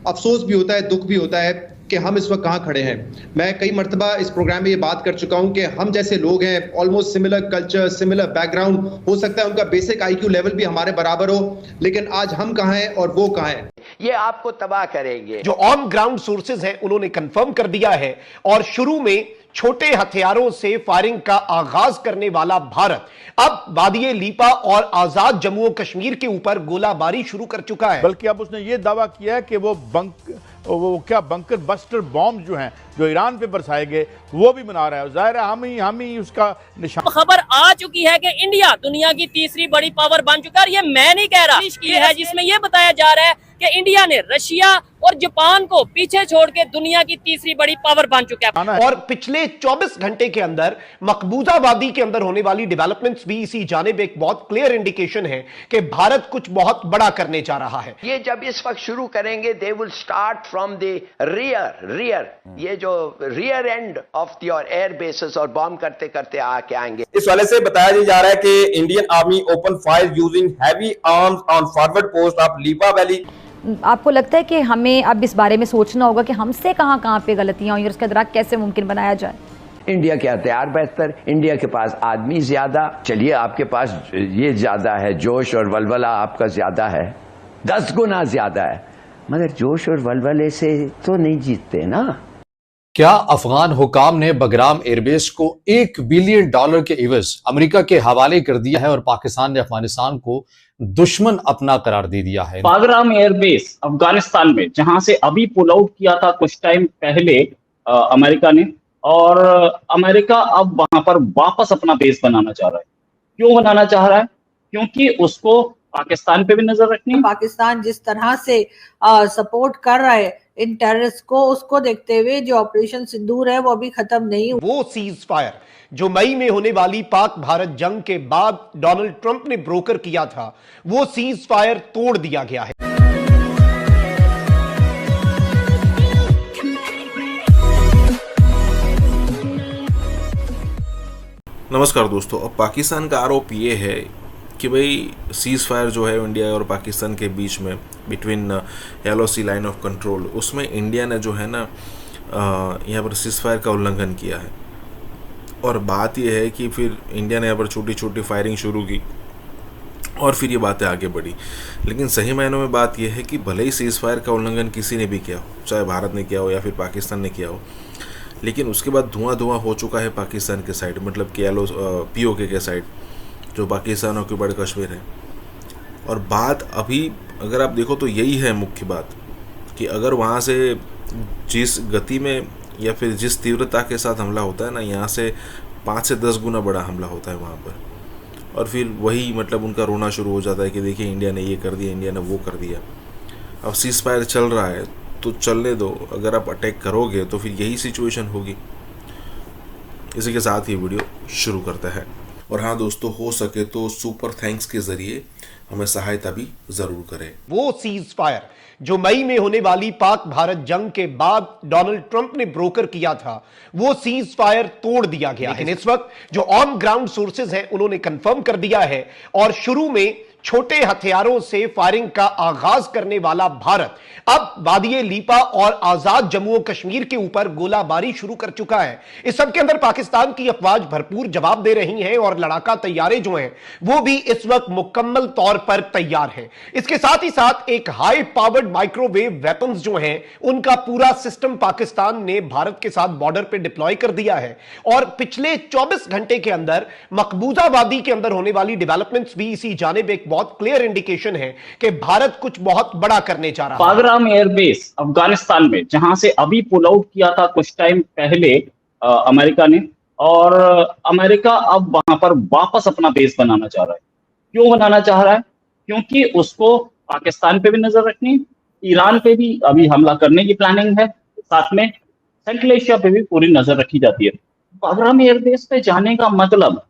अफसोस भी होता है, दुख भी होता है कि हम इस वक्त कहाँ खड़े हैं। मैं कई मरतबा इस प्रोग्राम में ये बात कर चुका हूं कि हम जैसे लोग हैं, almost similar culture, similar background, हो सकता है उनका बेसिक आईक्यू लेवल भी हमारे बराबर हो, लेकिन आज हम कहाँ हैं और वो कहाँ हैं, ये आपको तबाह करेंगे। जो ऑन ग्राउंड सोर्सेज हैं उन्होंने कंफर्म कर दिया है और शुरू में छोटे हथियारों से फायरिंग का आगाज करने वाला भारत अब वादी लीपा और आजाद जम्मू और कश्मीर के ऊपर गोलाबारी शुरू कर चुका है। बल्कि अब उसने ये दावा किया है कि वो बंकर बस्टर बॉम्ब जो हैं जो ईरान पे बरसाए गए वो भी बना रहा है। जाहिर है हम ही उसका निशान। खबर आ चुकी है कि इंडिया दुनिया की तीसरी बड़ी पावर बन चुका है। ये मैं नहीं कह रहा, है जिसमें यह बताया जा रहा है कि इंडिया ने रशिया और जापान को पीछे छोड़ के दुनिया की तीसरी बड़ी पावर बन चुका है। और पिछले 24 घंटे के अंदर मकबूजा वादी के अंदर होने वाली डेवलपमेंट्स भी इसी जानिब एक बहुत क्लियर इंडिकेशन है कि भारत कुछ बहुत बड़ा करने जा रहा है। ये जब इस वक्त शुरू करेंगे, they will start from the rear, ये जो rear end of your air bases और बॉम्ब करते करते आके आएंगे। इस वाले से बताया जा रहा है कि Indian army open fire using heavy arms on forward post of Leepa valley. आपको लगता है कि हमें अब इस बारे में सोचना होगा कि हमसे कहां पे गलतियां हुई और उसका इदराक कैसे मुमकिन बनाया जाए? इंडिया के हथियार बेहतर, इंडिया के पास आदमी ज्यादा, चलिए आपके पास ये ज्यादा है, जोश और वलवला आपका ज्यादा है, 10 गुना ज्यादा है, मगर जोश और वलवले से तो नहीं जीतते ना। क्या अफगान हुकाम ने बगराम एयरबेस को $1 बिलियन के इवज अमेरिका के हवाले कर दिया है और पाकिस्तान ने अफगानिस्तान को दुश्मन अपना करार दे दिया है। बगराम एयरबेस अफगानिस्तान में, जहां से अभी पुल आउट किया था कुछ टाइम पहले अमेरिका ने, और अमेरिका अब वहां पर वापस अपना बेस बनाना चाह रहा है। क्यों बनाना चाह रहा है? क्योंकि उसको पाकिस्तान पे भी नजर रखनी है। पाकिस्तान जिस तरह से सपोर्ट कर रहा है इन टेररिस्ट को, उसको देखते हुए जो ऑपरेशन सिंदूर है वो अभी खत्म नहीं हुआ। वो सीज फायर जो मई में होने वाली पाक भारत जंग के बाद डोनाल्ड ट्रंप ने ब्रोकर किया था, वो सीज फायर तोड़ दिया गया है। नमस्कार दोस्तों, अब पाकिस्तान का आरोप ये है कि भाई सीज़ फायर जो है इंडिया और पाकिस्तान के बीच में between LOC line of control, उसमें इंडिया ने जो है ना यहाँ पर सीज़ फायर का उल्लंघन किया है। और बात यह है कि फिर इंडिया ने यहाँ पर छोटी छोटी फायरिंग शुरू की और फिर ये बातें आगे बढ़ी। लेकिन सही मायनों में बात यह है कि भले ही सीज़ फायर का उल्लंघन किसी ने भी किया हो, चाहे भारत ने किया हो या फिर पाकिस्तान ने किया हो, लेकिन उसके बाद धुआं हो चुका है पाकिस्तान के साइड, मतलब कि POK के साइड, जो पाकिस्तान ऑक्यूपाइड कश्मीर है। और बात अभी अगर आप देखो तो यही है मुख्य बात कि अगर वहाँ से जिस गति में या फिर जिस तीव्रता के साथ हमला होता है ना, यहाँ से 5 से 10 गुना बड़ा हमला होता है वहाँ पर। और फिर वही मतलब उनका रोना शुरू हो जाता है कि देखिए इंडिया ने ये कर दिया, इंडिया ने वो कर दिया। अब सीज़ फायर चल रहा है तो चलने दो, अगर आप अटैक करोगे तो फिर यही सिचुएशन होगी। इसी के साथ ये वीडियो शुरू करता है। और हाँ दोस्तों, हो सके तो सुपर थैंक्स के जरिए हमें सहायता भी जरूर करें। वो सीज फायर जो मई में होने वाली पाक भारत जंग के बाद डोनाल्ड ट्रंप ने ब्रोकर किया था, वो सीज फायर तोड़ दिया गया है। इस वक्त जो ऑन ग्राउंड सोर्सेज हैं उन्होंने कंफर्म कर दिया है और शुरू में छोटे हथियारों से फायरिंग का आगाज करने वाला भारत अब वादी लीपा और आजाद जम्मू और कश्मीर के ऊपर गोलाबारी शुरू कर चुका है। इस सब के अंदर पाकिस्तान की अफवाज भरपूर जवाब दे रही हैं और लड़ाका तैयारे जो हैं वो भी इस वक्त मुकम्मल तौर पर तैयार हैं। इसके साथ ही साथ एक हाई पावर्ड माइक्रोवेव वेपन्स जो हैं उनका पूरा सिस्टम पाकिस्तान ने भारत के साथ बॉर्डर पर डिप्लॉय कर दिया है। और पिछले 24 घंटे के अंदर मकबूजा वादी के अंदर होने वाली डेवलपमेंट्स भी इसी जानिब एक बहुत क्लियर इंडिकेशन है कि भारत कुछ बहुत बड़ा करने जा रहा है। बगराम एयरबेस अफगानिस्तान में, जहां से अभी पुल आउट किया था कुछ टाइम पहले अमेरिका ने, और अमेरिका अब वहां पर वापस अपना बेस बनाना चाह रहा है। क्यों बनाना चाह रहा है? क्योंकि उसको पाकिस्तान पे भी नजर रखनी है, ईरान पे भी अभी हमला करने की प्लानिंग है, साथ में सेंट्रल एशिया पे भी पूरी नजर रखी जाती है। बगराम एयरबेस पे जाने का मतलब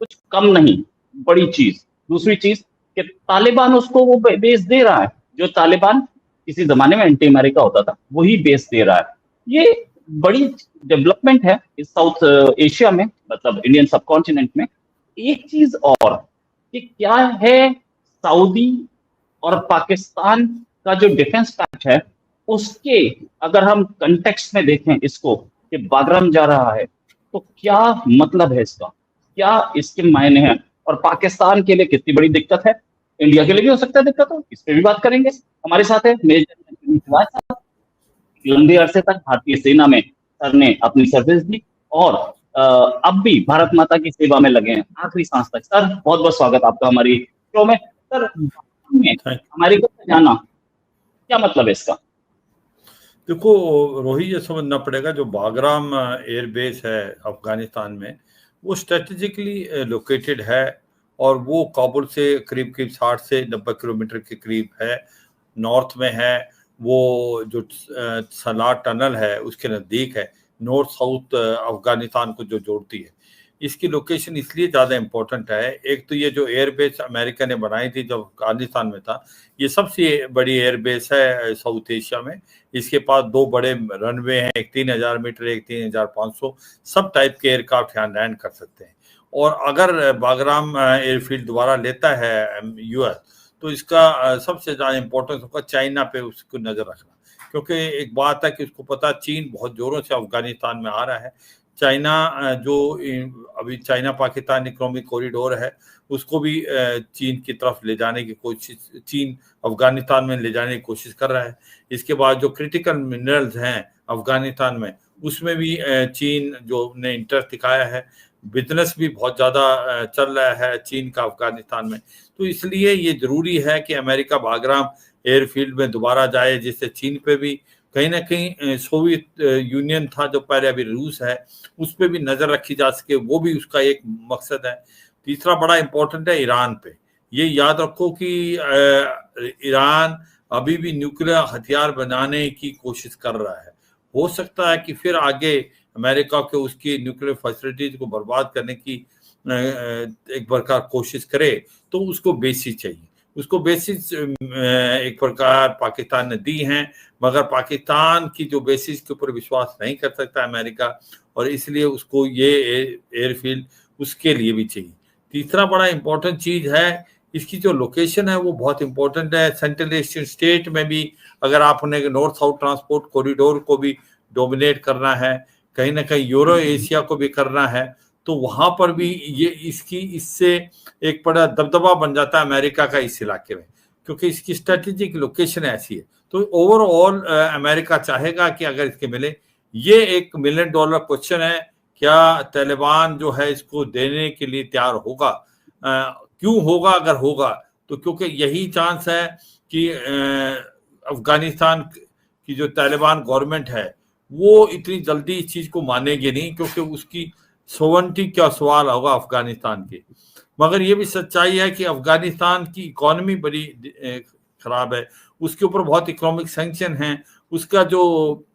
कुछ कम नहीं, बड़ी चीज। दूसरी चीज कि तालिबान उसको वो बेस दे रहा है, जो तालिबान किसी जमाने में एंटी अमेरिका होता था, वही बेस दे रहा है। ये बड़ी डेवलपमेंट है इस साउथ एशिया में, मतलब इंडियन सबकॉन्टिनेंट में। एक चीज और कि क्या है, सऊदी और पाकिस्तान का जो डिफेंस पैक्ट है उसके अगर हम कंटेक्स्ट में देखें इसको कि बागराम जा रहा है, तो क्या मतलब है इसका, क्या इसके मायने हैं, और पाकिस्तान के लिए कितनी बड़ी दिक्कत है, इंडिया के लिए भी हो सकता है दिक्कत हो, इस पे भी बात करेंगे। हमारे साथ है मेजर शिवाज साहब, लंबे अरसे तक भारतीय सेना में सर ने अपनी सर्विस दी और अब भी भारत माता की सेवा में लगे हैं आखिरी सांस तक। सर बहुत बहुत स्वागत आपका हमारी शो में। सर अमेरिका से जाना क्या मतलब है इसका? देखो रोहित, ये समझना पड़ेगा जो बागराम एयरबेस है अफगानिस्तान में, वो स्ट्रेटेजिकली लोकेटेड है और वो काबुल से करीब 60 से 90 किलोमीटर के करीब है, नॉर्थ में है। वो जो सलार टनल है उसके नज़दीक है, नॉर्थ साउथ अफगानिस्तान को जो जोड़ती है। इसकी लोकेशन इसलिए ज़्यादा इम्पोर्टेंट है, एक तो ये जो एयरबेस अमेरिका ने बनाई थी जब अफगानिस्तान में था, ये सबसे बड़ी एयरबेस है साउथ एशिया में। इसके पास 2 बड़े रनवे हैं, एक 3000 मीटर, एक 3500, सब टाइप के एयरक्राफ्ट यहाँ लैंड कर सकते हैं। और अगर बागराम एयरफील्ड दोबारा लेता है यूएस, तो इसका सबसे ज़्यादा इम्पोर्टेंस होगा चाइना पे उसको नज़र रखना, क्योंकि एक बात है कि उसको पता चीन बहुत ज़ोरों से अफगानिस्तान में आ रहा है। चाइना जो अभी चाइना पाकिस्तान इकोनॉमिक कॉरिडोर है उसको भी चीन की तरफ ले जाने की कोशिश, चीन अफगानिस्तान में ले जाने की कोशिश कर रहा है। इसके बाद जो क्रिटिकल मिनरल्स हैं अफगानिस्तान में, उसमें भी चीन जो ने इंटरेस्ट दिखाया है। बिजनेस भी बहुत ज़्यादा चल रहा है चीन का अफगानिस्तान में। तो इसलिए ये ज़रूरी है कि अमेरिका बागराम एयरफील्ड में दोबारा जाए, जिससे चीन पे भी कहीं ना कहीं सोवियत यूनियन था जो पहले, अभी रूस है, उस पर भी नज़र रखी जा सके, वो भी उसका एक मकसद है। तीसरा बड़ा इम्पोर्टेंट है ईरान पे। ये याद रखो कि ईरान अभी भी न्यूक्लियर हथियार बनाने की कोशिश कर रहा है। हो सकता है कि फिर आगे अमेरिका के उसकी न्यूक्लियर फैसिलिटीज को बर्बाद करने की एक प्रकार कोशिश करे, तो उसको बेसिस चाहिए। उसको बेसिस एक प्रकार पाकिस्तान ने दी हैं, मगर पाकिस्तान की जो बेसिस के ऊपर विश्वास नहीं कर सकता अमेरिका, और इसलिए उसको ये एयरफील्ड उसके लिए भी चाहिए। तीसरा बड़ा इम्पोर्टेंट चीज़ है, इसकी जो लोकेशन है वो बहुत इम्पोर्टेंट है। सेंट्रल एशियन स्टेट में भी अगर आपने नॉर्थ साउथ ट्रांसपोर्ट कॉरिडोर को भी डोमिनेट करना है, कहीं ना कहीं यूरो एशिया को भी करना है, तो वहाँ पर भी ये इससे एक बड़ा दबदबा बन जाता है अमेरिका का इस इलाके में, क्योंकि इसकी स्ट्रेटेजिक लोकेशन ऐसी है। तो ओवरऑल अमेरिका चाहेगा कि अगर इसके मिले। ये $1 मिलियन क्वेश्चन है, क्या तालिबान जो है इसको देने के लिए तैयार होगा? क्यों होगा? अगर होगा तो क्योंकि यही चांस है कि अफगानिस्तान की जो तालिबान गवर्नमेंट है वो इतनी जल्दी इस चीज़ को मानेगी नहीं, क्योंकि उसकी सोवरेनिटी का सवाल होगा अफगानिस्तान के। मगर ये भी सच्चाई है कि अफगानिस्तान की इकोनॉमी बड़ी खराब है, उसके ऊपर बहुत इकोनॉमिक सैंक्शन हैं, उसका जो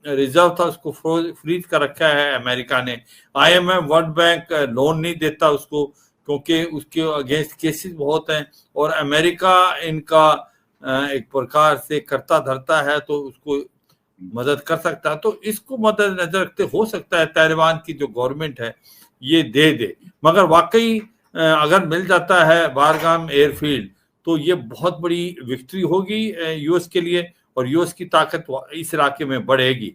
रिजर्व था उसको फ्रीज कर रखा है अमेरिका ने। IMF वर्ल्ड बैंक लोन नहीं देता उसको, क्योंकि उसके अगेंस्ट केसेस बहुत हैं, और अमेरिका इनका एक प्रकार से करता धरता है, तो उसको मदद कर सकता है। तो इसको मद्देनजर रखते हो सकता है तालिबान की जो गवर्नमेंट है ये दे। मगर वाकई अगर मिल जाता है बागराम एयरफील्ड, तो ये बहुत बड़ी विक्ट्री होगी यूएस के लिए, और यूएस की ताकत इस इलाके में बढ़ेगी।